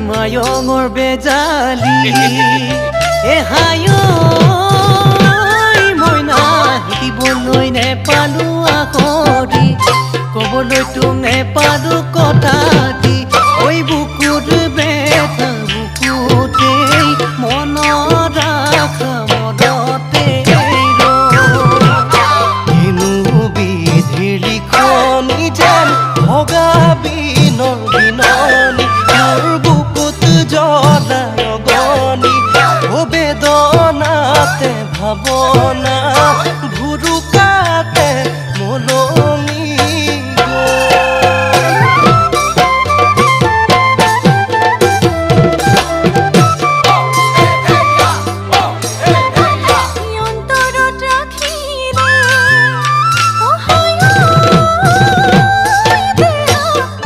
মায়ঙৰ বেজালি হায় মইনা দিবলৈ নেপালো আখৰি ক'বলৈ তোক নেপালো কথা দি ঐ বুকুৰ বেথা বুকুতেই মনত ৰাখা মনতে কিনো বিধিৰ লিখনি যেন ভগা বিনৰ বিননি মোৰ বুকুত জ্বলাই অগনি ও বেদনাতে ভাৱনা